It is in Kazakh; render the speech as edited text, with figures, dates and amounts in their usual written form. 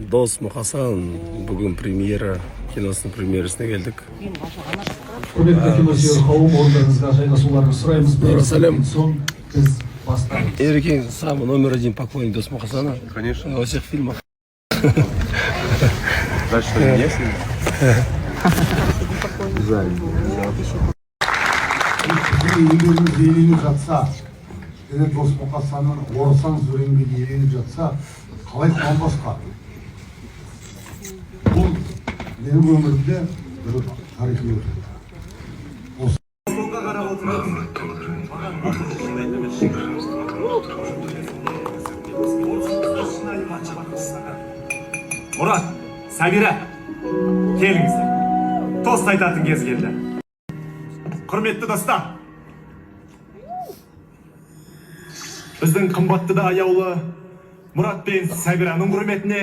Дос Мұқасан, бүгін премьера, киносының премьерасына келдік. Құрметті киносүйер қауым, орындарыңызға жайғасуларыңызды сұраймыз. Сәлем. Соң біз бастаймыз. Ерекең, самый номер один поклонник Дос Мұқасана. Конечно. Во всех фильмах. Значит, что не снимем? Еңбегіңіз еленіп жатса, және Дос Мұқасанның орысаңыз өлеңге еленіп жатса, қалай қуанбасқа? Бұл менің өмірімде бір тарихи өтеді. Мұрат, Сабира, келіңіздер. Тост айтатын кез келді. Құрметті достар, біздің қымбатты да аяулы Мұрат пен Сабираның құрметіне